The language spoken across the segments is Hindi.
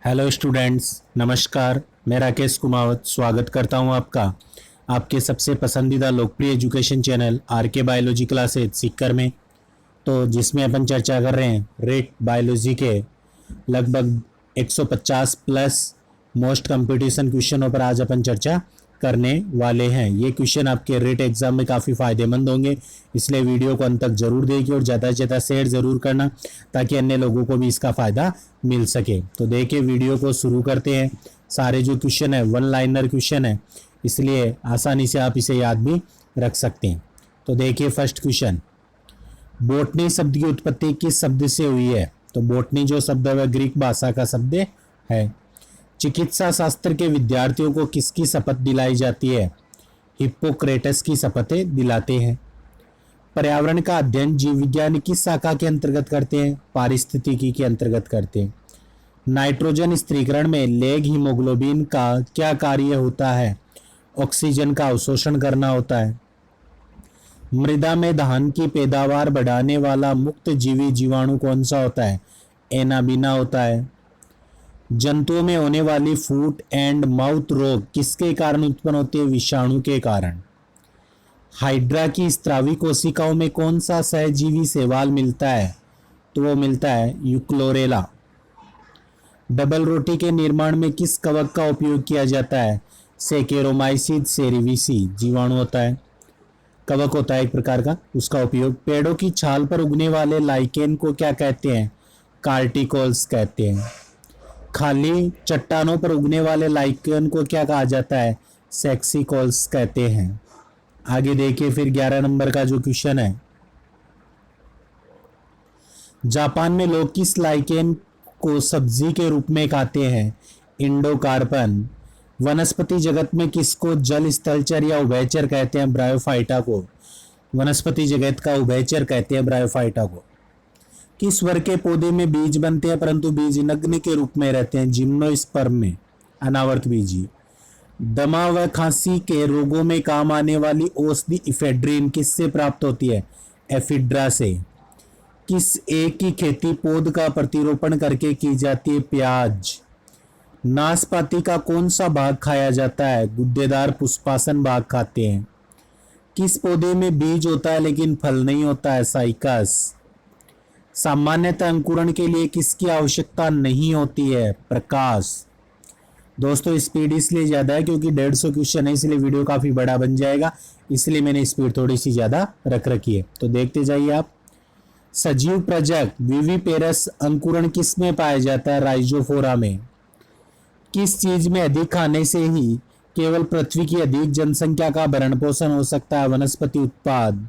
हेलो स्टूडेंट्स, नमस्कार। मैं राकेश कुमावत स्वागत करता हूं आपका आपके सबसे पसंदीदा लोकप्रिय एजुकेशन चैनल आर के बायोलॉजी क्लासेज सीखकर में। तो जिसमें अपन चर्चा कर रहे हैं रेट बायोलॉजी के लगभग 150 प्लस मोस्ट कंपटीशन क्वेश्चनों पर आज अपन चर्चा करने वाले हैं। ये क्वेश्चन आपके रेट एग्जाम में काफ़ी फायदेमंद होंगे, इसलिए वीडियो को अंत तक जरूर देखिए और ज़्यादा से ज़्यादा शेयर ज़रूर करना ताकि अन्य लोगों को भी इसका फ़ायदा मिल सके। तो देखिए वीडियो को शुरू करते हैं। सारे जो क्वेश्चन है वन लाइनर क्वेश्चन है, इसलिए आसानी से आप इसे याद भी रख सकते हैं। तो देखिए फर्स्ट क्वेश्चन, बोटनी शब्द की उत्पत्ति किस शब्द से हुई है? तो बोटनी जो शब्द है वह ग्रीक भाषा का शब्द है। चिकित्सा शास्त्र के विद्यार्थियों को किसकी शपथ दिलाई जाती है? हिप्पोक्रेटस की शपथें दिलाते हैं। पर्यावरण का अध्ययन जीव विज्ञान किस शाखा के अंतर्गत करते हैं? पारिस्थितिकी के अंतर्गत करते हैं। नाइट्रोजन स्थिरीकरण में लेग हीमोग्लोबिन का क्या कार्य होता है? ऑक्सीजन का अवशोषण करना होता है। मृदा में धान की पैदावार बढ़ाने वाला मुक्त जीवी जीवाणु कौन सा होता है? एनाबीना होता है। जंतुओं में होने वाली फूट एंड माउथ रोग किसके कारण उत्पन्न होती है? विषाणु के कारण। हाइड्रा की स्त्रावी कोशिकाओं में कौन सा सहजीवी शैवाल मिलता है? तो वो मिलता है यूक्लोरेला। डबल रोटी के निर्माण में किस कवक का उपयोग किया जाता है? सेकेरोमाइसिस सेरिविसी जीवाणु होता है, कवक होता है एक प्रकार का, उसका उपयोग। पेड़ों की छाल पर उगने वाले लाइकेन को क्या कहते हैं? कार्टिकल्स कहते हैं। खाली चट्टानों पर उगने वाले लाइकेन को क्या कहा जाता है? सेक्सिकल्स कहते हैं। आगे देखिए फिर 11 नंबर का जो क्वेश्चन है, जापान में लोग किस लाइकेन को सब्जी के रूप में खाते हैं? इंडोकार्पन। वनस्पति जगत में किसको जल स्थलचर या उभयचर कहते हैं? ब्रायोफाइटा को। वनस्पति जगत का उभयचर कहते हैं ब्रायोफाइटा को। किस वर्ग के पौधे में बीज बनते हैं परंतु बीज नग्न के रूप में रहते हैं? जिम्नोस्पर्म में, अनावर्त बीजी। दमा व खांसी के रोगों में काम आने वाली औषधि इफेड्रिन किससे प्राप्त होती है? एफिड्रा से। किस एक की खेती पौध का प्रतिरोपण करके की जाती है? प्याज। नाशपाती का कौन सा भाग खाया जाता है? गुद्देदार पुष्पासन भाग खाते हैं। किस पौधे में बीज होता है लेकिन फल नहीं होता है? साइकस। सामान्यतः अंकुरण के लिए किसकी आवश्यकता नहीं होती है? प्रकाश। दोस्तों स्पीड इसलिए ज़्यादा है क्योंकि 150 क्वेश्चन है, इसलिए वीडियो काफ़ी बड़ा बन जाएगा, इसलिए मैंने स्पीड थोड़ी सी ज़्यादा रख रखी है। तो देखते जाइए आप। सजीव प्रजक विविपेरस अंकुरण किस में पाया जाता है? राइजोफोरा में। किस चीज में अधिक खाने से ही केवल पृथ्वी की अधिक जनसंख्या का भरण पोषण हो सकता है? वनस्पति उत्पाद।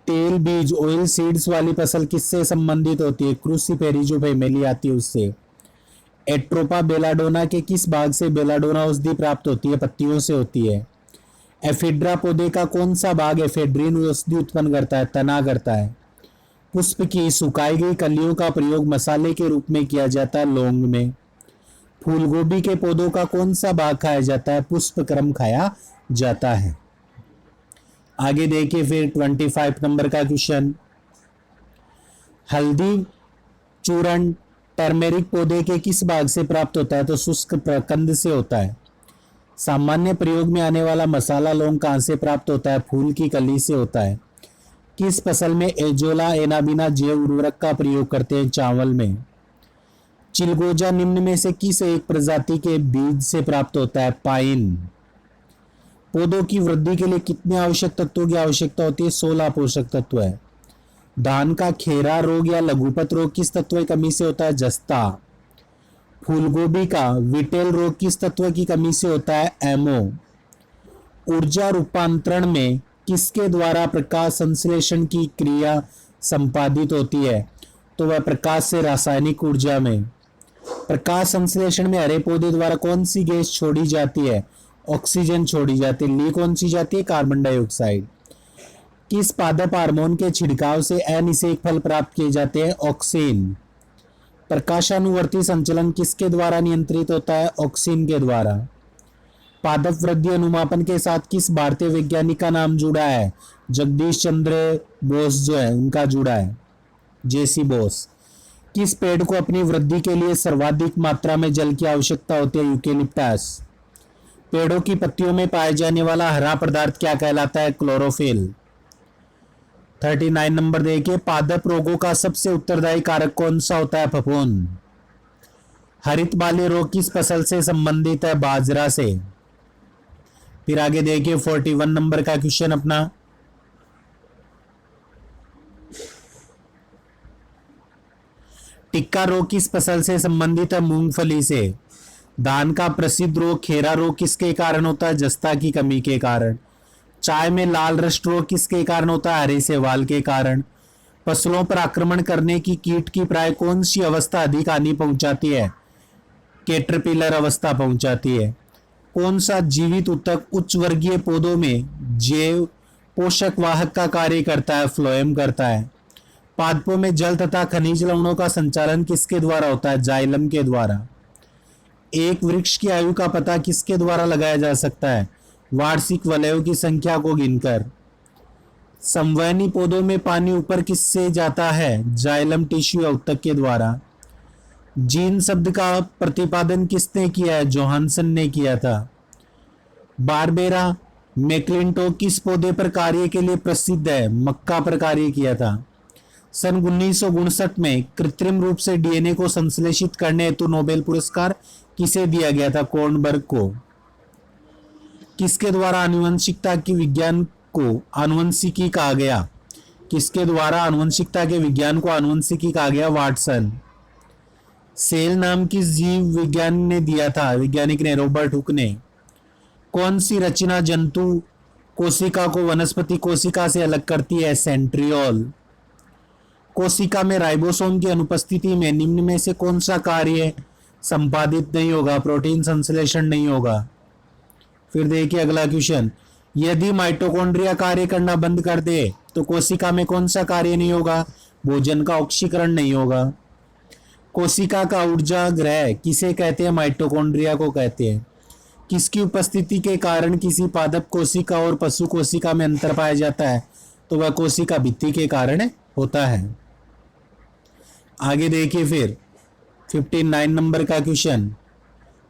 तेल बीज ऑयल सीड्स वाली फसल किससे संबंधित होती है? क्रूसीफेरी जो फैमिली आती है उससे। एट्रोपा बेलाडोना के किस भाग से बेलाडोना औषधि प्राप्त होती है? पत्तियों से होती है। एफिड्रा पौधे का कौन सा भाग एफेड्रिन औषधि उत्पन्न करता है? तना करता है। पुष्प की सुखाई गई कलियों का प्रयोग मसाले के रूप में किया जाता है लौंग में। फूलगोभी के पौधों का कौन सा भाग खाया जाता है? पुष्पक्रम खाया जाता है। आगे देखिए फिर 25 नंबर का क्वेश्चन, हल्दी चूर्ण टर्मेरिक पौधे के किस भाग से प्राप्त होता है? तो शुष्क प्रकंद से होता है। सामान्य प्रयोग में आने वाला मसाला लौंग कहां से प्राप्त होता है? फूल की कली से होता है। किस फसल में एजोला एनाबिना जैव उर्वरक का प्रयोग करते हैं? चावल में। चिलगोजा निम्न में से किस एक प्रजाति के बीज से प्राप्त होता है? पाइन। पौधों की वृद्धि के लिए कितने आवश्यक तत्वों की आवश्यकता होती है? 16 पोषक तत्व है। धान का खेरा रोग या लघुपत रोग किस तत्व की कमी से होता है? जस्ता। फूलगोभी का विटेल रोग किस तत्व की कमी से होता है? एमो। ऊर्जा रूपांतरण में किसके द्वारा प्रकाश संश्लेषण की क्रिया संपादित होती है? तो वह प्रकाश से रासायनिक ऊर्जा में। प्रकाश संश्लेषण में हरे पौधे द्वारा कौन सी गैस छोड़ी जाती है? ऑक्सीजन छोड़ी जाती है। ली कौन सी जाती है? Carbon dioxide. किस पादप हार्मोन के छिड़काव से अनिषेक फल प्राप्त किए जाते हैं? ऑक्सिन। प्रकाशानुवर्ती संचलन किसके द्वारा नियंत्रित होता है? ऑक्सिन के द्वारा। पादप वृद्धि अनुमापन के साथ किस भारतीय वैज्ञानिक का नाम जुड़ा है? जगदीश चंद्र बोस जो है उनका जुड़ा है, जेसी बोस। किस पेड़ को अपनी वृद्धि के लिए सर्वाधिक मात्रा में जल की आवश्यकता होती है? यूकेलिप्टस। पेड़ों की पत्तियों में पाया जाने वाला हरा पदार्थ क्या कहलाता है? क्लोरोफिल। 39 नंबर देखिए, पादप रोगों का सबसे उत्तरदायी कारक कौन सा होता है? फफूंद। हरित बाली रोग किस फसल से संबंधित है? बाजरा से। फिर आगे देखिए 41 नंबर का क्वेश्चन अपना, टिक्का रोग किस फसल से संबंधित है? मूंगफली से। धान का प्रसिद्ध रोग खेरा रोग किसके कारण होता है? जस्ता की कमी के कारण। चाय में लाल रस्ट रोग किसके कारण होता है? हरे शैवाल के कारण। फसलों पर आक्रमण करने की कीट की प्राय कौन सी अवस्था अधिक हानि पहुंचाती है? कैटरपिलर अवस्था पहुंचाती है। कौन सा जीवित ऊतक उच्च वर्गीय पौधों में जैव पोषक वाहक का कार्य करता है? फ्लोएम करता है। पादपों में जल तथा खनिज लवणों का संचालन किसके द्वारा होता है? जाइलम के द्वारा। एक वृक्ष की आयु का पता किसके द्वारा लगाया जा सकता है? वार्षिक वलयों की संख्या को गिनकर। संवहनी पौधों में पानी ऊपर किससे जाता है? जाइलम टिश्यू या ऊतक के द्वारा। जीन शब्द का प्रतिपादन किसने किया है? जोहानसन ने किया था। बारबेरा मैक्लिंटोक किस पौधे पर कार्य के लिए प्रसिद्ध है? मक्का पर कार्य किया था। सन 1959 में कृत्रिम रूप से डीएनए को संश्लेषित करने हेतु नोबेल पुरस्कार किसे दिया गया था? कॉर्नबर्ग को। किसके द्वारा आनुवंशिकता की विज्ञान को आनुवंशिकी कहा गया? किसके द्वारा आनुवंशिकता के विज्ञान को आनुवंशिकी कहा गया? वाटसन। सेल नाम किस जीव विज्ञान ने दिया था? वैज्ञानिक ने, रॉबर्ट हुक ने। कौन सी रचना जंतु कोशिका को वनस्पति कोशिका से अलग करती है? सेंट्रियोल। कोशिका में राइबोसोम की अनुपस्थिति में निम्न में से कौन सा कार्य संपादित नहीं होगा? प्रोटीन संश्लेषण नहीं होगा। फिर देखिए अगला क्वेश्चन, यदि माइटोकॉन्ड्रिया कार्य करना बंद कर दे तो कोशिका में कौन सा कार्य नहीं होगा? भोजन का ऑक्सीकरण नहीं होगा। कोशिका का ऊर्जा ग्रह किसे कहते हैं? माइटोकॉन्ड्रिया को कहते हैं। किसकी उपस्थिति के कारण किसी पादप कोशिका और पशु कोशिका में अंतर पाया जाता है? तो वह कोशिका भित्ति के कारण होता है। आगे देखिए फिर 59 नंबर का क्वेश्चन,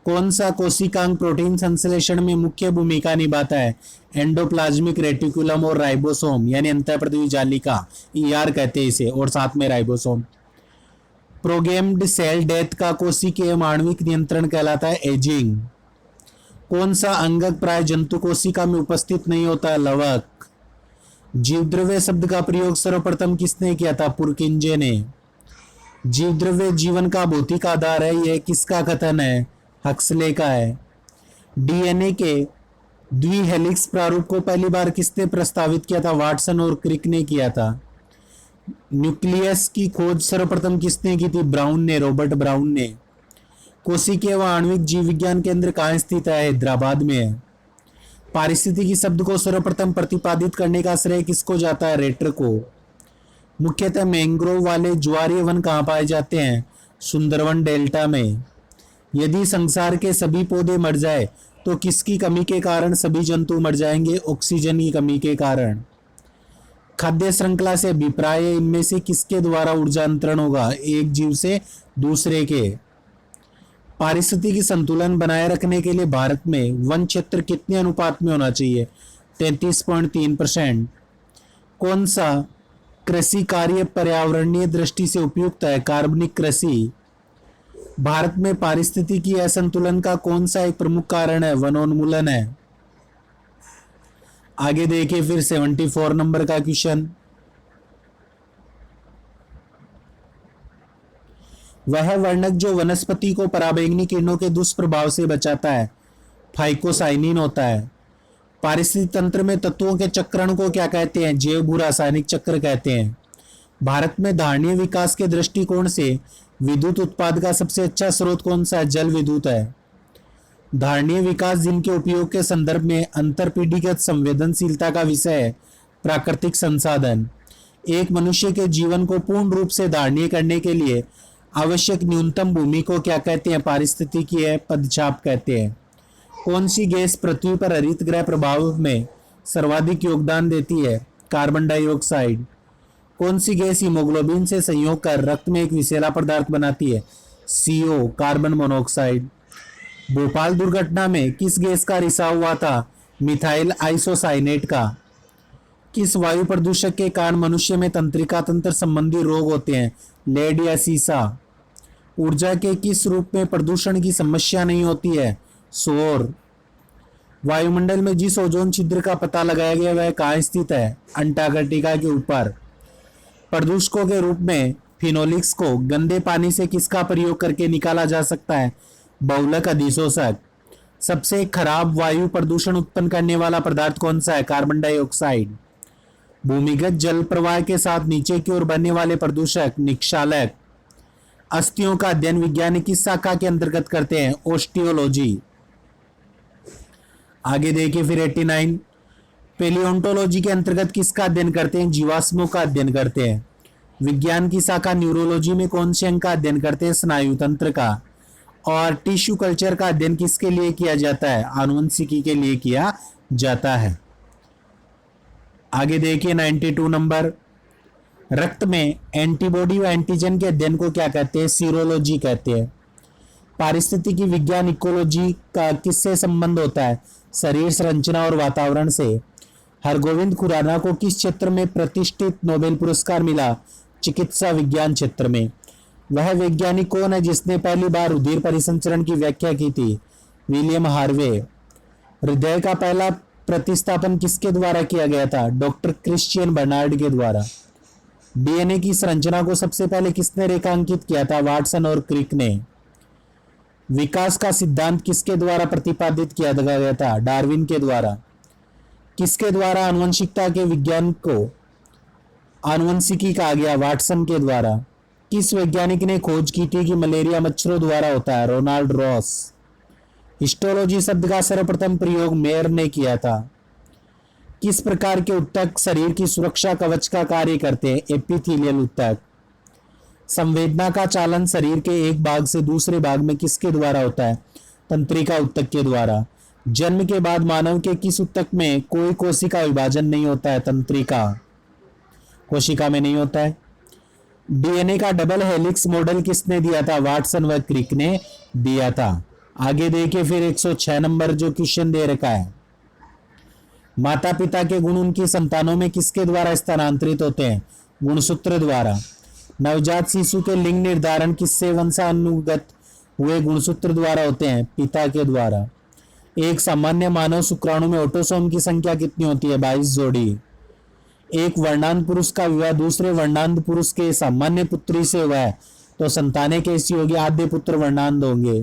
कौन सा कोशिकांग प्रोटीन संश्लेषण में मुख्य भूमिका निभाता है? एंडोप्लाज्मिक रेटिकुलम और राइबोसोम, यानी अंतःपृथ्वी जालिका, ईआर कहते हैं इसे, और साथ में राइबोसोम। प्रोगेम्ड सेल डेथ का कोशिकीय आणविक नियंत्रण कहलाता है एजिंग। कौन सा अंगक प्राय जंतु कोशिका में उपस्थित नहीं होता है? लवक। जीवद्रव्य शब्द का प्रयोग सर्वप्रथम किसने किया था? पुरकिंजे ने। जीवद्रव्य जीवन का भौतिक आधार है, यह किसका कथन है? हक्सले का है। डीएनए के द्विहेलिक्स प्रारूप को पहली बार किसने प्रस्तावित किया था? वाटसन और क्रिक ने किया था। न्यूक्लियस की खोज सर्वप्रथम किसने की थी? ब्राउन ने, रॉबर्ट ब्राउन ने। कोशिकीय व आणविक जीव विज्ञान केंद्र कहाँ स्थित है? हैदराबाद में है। पारिस्थितिकी शब्द को सर्वप्रथम प्रतिपादित करने का श्रेय किसको जाता है? रेटर को। मुख्यतः मैंग्रोव वाले ज्वारीय वन कहाँ पाए जाते हैं? सुंदरवन डेल्टा में। यदि संसार के सभी पौधे मर जाए तो किसकी कमी के कारण सभी जंतु मर जाएंगे? ऑक्सीजन की कमी के कारण। खाद्य श्रृंखला से अभिप्राय है, इनमें से किसके द्वारा ऊर्जा अंतरण होगा? एक जीव से दूसरे के। पारिस्थितिकी संतुलन बनाए रखने के लिए भारत में वन क्षेत्र कितने अनुपात में होना चाहिए? 33.3%। कौन सा कृषि कार्य पर्यावरणीय दृष्टि से उपयुक्त है? कार्बनिक कृषि। भारत में पारिस्थितिकी असंतुलन का कौन सा एक प्रमुख कारण है? वनोन्मूलन है। आगे देखिए फिर 74 नंबर का क्वेश्चन, वह वर्णक जो वनस्पति को पराबैंगनी किरणों के दुष्प्रभाव से बचाता है फाइकोसाइनिन होता है। पारिस्थितिक तंत्र में तत्वों के चक्रण को क्या कहते हैं? जैव भू रासायनिक चक्र कहते हैं। भारत में धारणीय विकास के दृष्टिकोण से विद्युत उत्पाद का सबसे अच्छा स्रोत कौन सा है? जल विद्युत है। धारणीय विकास जिनके उपयोग के संदर्भ में अंतरपीढ़ीगत संवेदनशीलता का विषय है। प्राकृतिक संसाधन। एक मनुष्य के जीवन को पूर्ण रूप से धारणीय करने के लिए आवश्यक न्यूनतम भूमि को क्या कहते हैं? पारिस्थितिकीय पदचाप कहते हैं। कौन सी गैस पृथ्वी पर हरित गृह प्रभाव में सर्वाधिक योगदान देती है? Carbon dioxide. कौन सी गैस हीमोग्लोबिन से संयोग कर रक्त में एक विषैला पदार्थ बनाती है? CO, carbon monoxide. भोपाल दुर्घटना में किस गैस का रिसाव हुआ था? मिथाइल आइसोसाइनेट का। किस वायु प्रदूषक के कारण मनुष्य में तंत्रिका तंत्र संबंधी रोग होते हैं? लेड या सीसा। ऊर्जा के किस रूप में प्रदूषण की समस्या नहीं होती है? सौर। वायुमंडल में जिस ओजोन छिद्र का पता लगाया गया वह कहाँ स्थित है? अंटार्कटिका के ऊपर। प्रदूषकों के रूप में फिनोलिक्स को गंदे पानी से किसका प्रयोग करके निकाला जा सकता है? बहुलक अधिशोषक। सबसे खराब वायु प्रदूषण उत्पन्न करने वाला पदार्थ कौन सा है? Carbon dioxide. भूमिगत जल प्रवाह के साथ नीचे की ओर बहने वाले प्रदूषक निक्षालक। अस्थियों का अध्ययन विज्ञान किस शाखा के अंतर्गत करते हैं? ओस्टियोलॉजी। आगे देखिए फिर 89, पेलियोंटोलॉजी के अंतर्गत किसका अध्ययन करते हैं? जीवाश्मों का अध्ययन करते हैं। विज्ञान की शाखा न्यूरोलॉजी में कौन से अंग का अध्ययन करते हैं? स्नायु तंत्र का। और टिश्यू कल्चर का अध्ययन किसके लिए किया जाता है? आनुवंशिकी के लिए किया जाता है। आगे देखिए 92 नंबर, रक्त में एंटीबॉडी व एंटीजन के अध्ययन को क्या कहते हैं? सीरोलॉजी कहते हैं। पारिस्थितिकी विज्ञान इकोलॉजी का किससे संबंध होता है? शरीर संरचना और वातावरण से। हरगोविंद खुराना को किस क्षेत्र में प्रतिष्ठित नोबेल पुरस्कार मिला? चिकित्सा विज्ञान क्षेत्र में। वह वैज्ञानिक कौन है जिसने पहली बार रुधिर परिसंचरण की व्याख्या की थी? William Harvey. हृदय का पहला प्रतिस्थापन किसके द्वारा किया गया था? डॉक्टर क्रिश्चियन बर्नार्ड के द्वारा। डीएनए की संरचना को सबसे पहले किसने रेखांकित किया था? वाटसन और क्रिक ने। विकास का सिद्धांत किसके द्वारा प्रतिपादित किया गया था? डार्विन के द्वारा। किसके द्वारा आनुवंशिकता के विज्ञान को आनुवंशिकी कहा गया? वाटसन के द्वारा। किस वैज्ञानिक ने खोज की थी कि मलेरिया मच्छरों द्वारा होता है? Ronald Ross. हिस्टोलॉजी शब्द का सर्वप्रथम प्रयोग मेयर ने किया था। किस प्रकार के ऊतक शरीर की सुरक्षा कवच का कार्य करते हैं? एपिथेलियल ऊतक। संवेदना का चालन शरीर के एक भाग से दूसरे भाग में किसके द्वारा होता है? तंत्रिका ऊतक के द्वारा। जन्म के बाद मानव के किस ऊतक में कोई कोशिका विभाजन नहीं होता है? तंत्रिका कोशिका में नहीं होता है। डीएनए का डबल हेलिक्स मॉडल किसने दिया था? वाटसन व क्रिक ने दिया था। आगे देखिए फिर 106 नंबर जो क्वेश्चन दे रखा है, माता पिता के गुण उनकी संतानों में किसके द्वारा स्थानांतरित होते हैं? गुणसूत्र द्वारा। नवजात शिशु के लिंग निर्धारण किससे वंशानुगत हुए गुणसूत्र द्वारा होते हैं? पिता के द्वारा। एक सामान्य मानव शुक्राणु में ऑटोसोम की संख्या कितनी होती है? 22 जोड़ी। एक वर्णांध पुरुष का विवाह दूसरे वर्णांध पुरुष के सामान्य पुत्री से हुआ है तो संतानें कैसी होगी? आद्य पुत्र वर्णांध होंगे।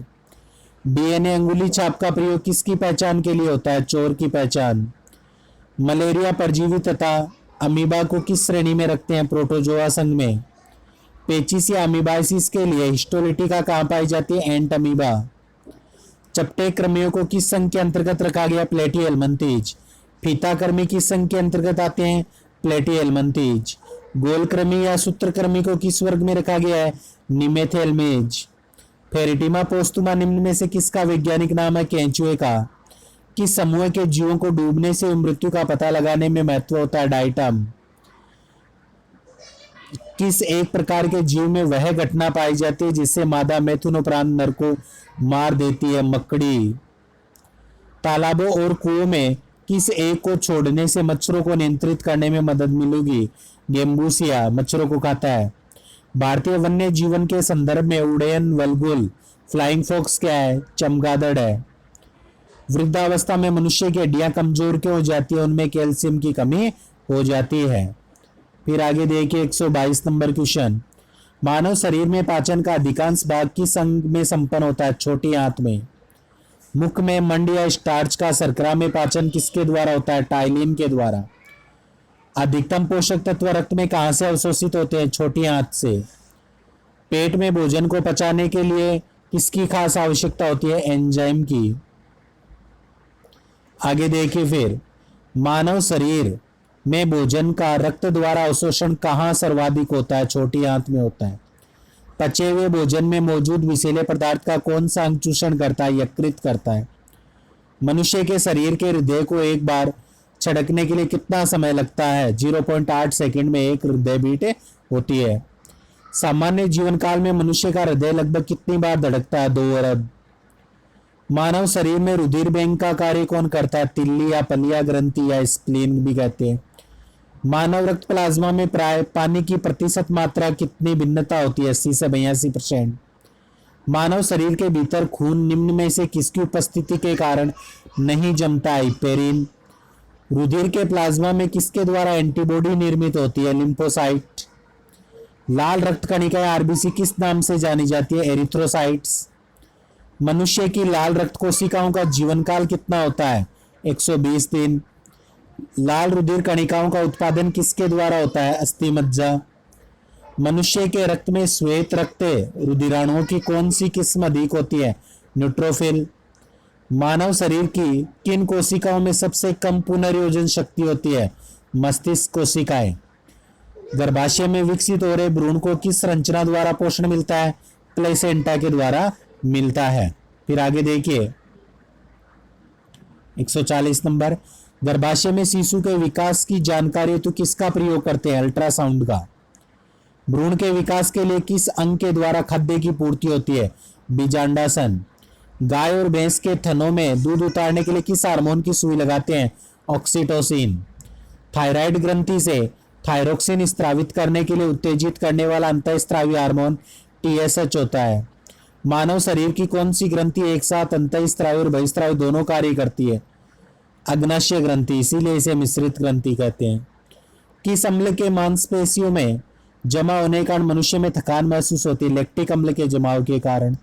डीएनए अंगुली छाप का प्रयोग किसकी पहचान के लिए होता है? चोर की पहचान। मलेरिया परजीवी तथा अमीबा को किस श्रेणी में रखते हैं? प्रोटोजोआ संघ में। पेचिस या अमीबाइसिस के लिए हिस्टोलिटिका कहाँ पाई जाती है? एंट अमीबा। चपटे कृमियों को किस संघ के अंतर्गत रखा गया? प्लेटिहेल्मिंथेज। फीता कृमि किस संघ के अंतर्गत आते हैं? प्लेटिहेल्मिंथेज। गोल कृमि या सूत्रकृमि को किस वर्ग में रखा गया है? निमेथेल्मेज। फेरिटिमा पोस्तुमा निम्न में से किसका वैज्ञानिक नाम है? केंचुए का। किस समूह के जीवों को डूबने से मृत्यु का पता लगाने में महत्व होता है? डाइटम। किस एक प्रकार के जीव में वह घटना पाई जाती है जिससे मादा मैथुन उपरांत नर को मार देती है? मकड़ी। तालाबों और कुओं में किस एक को छोड़ने से मच्छरों को नियंत्रित करने में मदद मिलेगी? गेम्बूसिया मच्छरों को खाता है। भारतीय वन्य जीवन के संदर्भ में उड़यन वल्गुल फ्लाइंग फॉक्स क्या है? चमगादड़ है। वृद्धावस्था में मनुष्य की हड्डियां कमजोर क्यों हो जाती है? उनमें कैल्शियम की कमी हो जाती है। फिर आगे देखिए 122 नंबर क्वेश्चन, मानव शरीर में पाचन का अधिकांश भाग किस अंग में संपन्न होता है? छोटी आंत में। मुख में मंड या स्टार्च का शर्करा में पाचन किसके द्वारा होता है? टाइलिन के द्वारा। अधिकतम पोषक तत्व रक्त में कहां से अवशोषित होते हैं? छोटी आंत से। पेट में भोजन को पचाने के लिए किसकी खास आवश्यकता होती है? एंजाइम की। आगे देखिए फिर, मानव शरीर में भोजन का रक्त द्वारा अवशोषण कहाँ सर्वाधिक होता है? छोटी आंत में होता है। पचे हुए भोजन में मौजूद विषैले पदार्थ का कौन सा अंग चूषण करता है? यकृत करता है। मनुष्य के शरीर के हृदय को एक बार छड़कने के लिए कितना समय लगता है? 0.8 सेकंड में एक हृदय बीट होती है। सामान्य जीवन काल में मनुष्य का हृदय लगभग कितनी बार धड़कता है? 2 अरब। मानव शरीर में रुधिर बैंक का कार्य कौन करता है? तिल्ली या पलिया ग्रंथि या स्प्लीन भी कहते हैं। मानव रक्त प्लाज्मा में प्राय पानी की प्रतिशत मात्रा कितनी भिन्नता होती है? 80 से 82%। मानव शरीर के भीतर खून निम्न में से किसकी उपस्थिति के कारण नहीं जमता है? हिपेरिन। रुधिर के प्लाज्मा में किसके द्वारा एंटीबॉडी निर्मित होती है? लिम्फोसाइट। लाल रक्त कणिकाएं आरबीसी किस नाम से जानी जाती है? एरिथ्रोसाइट्स। मनुष्य की लाल रक्त कोशिकाओं का जीवन काल कितना होता है? 120 दिन। लाल रुधिर कणिकाओं का उत्पादन किसके द्वारा होता है? अस्थिमज्जा। मनुष्य के रक्त में श्वेत रक्त रुधिराणुओं की कौन सी किस्म अधिक होती है? न्यूट्रोफिल। मानव शरीर की किन कोशिकाओं में सबसे कम पुनर्योजन शक्ति होती है? मस्तिष्क कोशिकाएं। गर्भाशय में विकसित हो रहे भ्रूण को किस संरचना द्वारा पोषण मिलता है? प्लेसेंटा के द्वारा मिलता है। फिर आगे देखिए 140 नंबर, गर्भाशय में शिशु के विकास की जानकारी हेतु किसका प्रयोग करते हैं? अल्ट्रासाउंड का। भ्रूण के विकास के लिए किस अंग के द्वारा खाद्य की पूर्ति होती है? बीजांडासन। गाय और भैंस के थनों में दूध उतारने के लिए किस हार्मोन की सुई लगाते हैं? ऑक्सीटोसिन। थायराइड ग्रंथि से थायरोक्सिन स्त्रावित करने के लिए उत्तेजित करने वाला अंतःस्त्रावी हार्मोन TSH होता है। मानव शरीर की कौन सी ग्रंथि एक साथ अंतःस्त्रावी और बहिस्त्रावी दोनों कार्य करती है? अग्नाशय ग्रंथि, इसीलिए इसे मिश्रित ग्रंथि कहते हैं। किस अम्ल के मांसपेशियों में जमा होने के कारण मनुष्य में थकान महसूस होती है? लैक्टिक अम्ल के जमाव के कारण।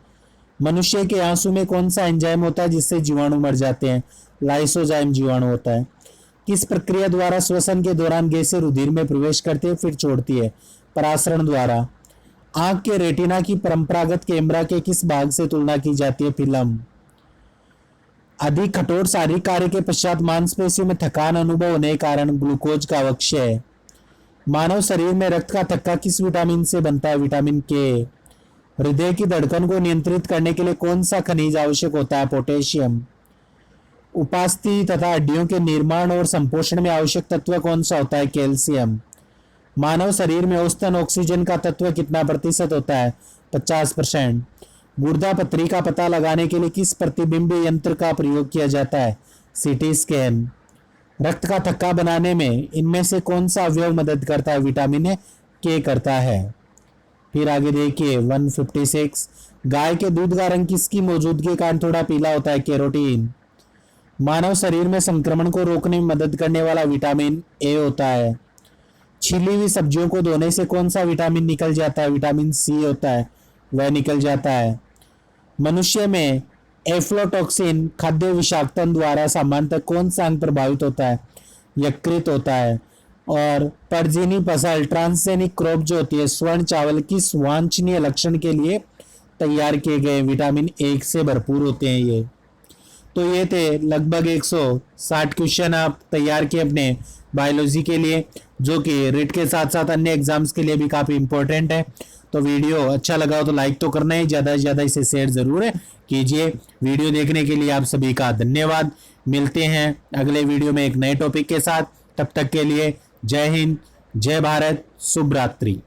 मनुष्य के आंसू में कौन सा एंजाइम होता है जिससे जीवाणु मर जाते हैं? लाइसोजाइम जीवाणु होता है। किस प्रक्रिया द्वारा श्वसन के दौरान गैसें रुधिर में प्रवेश करती है फिर छोड़ती है? परासरण द्वारा। आंख के रेटिना की परंपरागत कैमरा के किस भाग से तुलना की जाती है? फिल्म। अधिक कठोर शारीरिक कार्य के पश्चात मांसपेशियों में थकान अनुभव होने के कारण ग्लूकोज का अवक्षय। मानव शरीर में रक्त का थक्का किस विटामिन से बनता है? विटामिन के। हृदय की धड़कन को नियंत्रित करने के लिए कौन सा खनिज आवश्यक होता है? पोटेशियम। उपास्थि तथा हड्डियों के निर्माण और संपोषण में आवश्यक तत्व कौन सा होता है? कैल्शियम। मानव शरीर में औसतन ऑक्सीजन का तत्व कितना प्रतिशत होता है? 50%। गुर्दा पथरी का पता लगाने के लिए किस प्रतिबिंब यंत्र का प्रयोग किया जाता है? CT scan. रक्त का थक्का बनाने में इनमें से कौन सा अवयव मदद करता है? विटामिन के करता है। फिर आगे देखिए 156, गाय के दूध का रंग किसकी मौजूदगी के कारण थोड़ा पीला होता है? कैरोटीन। मानव शरीर में संक्रमण को रोकने में मदद करने वाला विटामिन ए होता है। छिली हुई सब्जियों को धोने से कौन सा विटामिन निकल जाता है? विटामिन सी होता है, वह निकल जाता है। मनुष्य में एफ्लोटॉक्सिन खाद्य विषाक्तन द्वारा सामान्यतः कौन सा अंग प्रभावित होता है? यकृत होता है। और परजीनी फसल ट्रांसजेनिक क्रॉप जो होती है स्वर्ण चावल किस वांछनीय लक्षण के लिए तैयार किए गए? विटामिन ए से भरपूर होते हैं ये। तो ये थे लगभग 160 क्वेश्चन आप तैयार किए अपने बायोलॉजी के लिए, जो कि रिट के साथ साथ अन्य एग्जाम्स के लिए भी काफ़ी इंपॉर्टेंट है। तो वीडियो अच्छा लगा हो तो लाइक तो करना ही, ज़्यादा से ज़्यादा इसे शेयर ज़रूर कीजिए। वीडियो देखने के लिए आप सभी का धन्यवाद। मिलते हैं अगले वीडियो में एक नए टॉपिक के साथ। तब तक के लिए जय हिंद, जय भारत, शुभ रात्रि।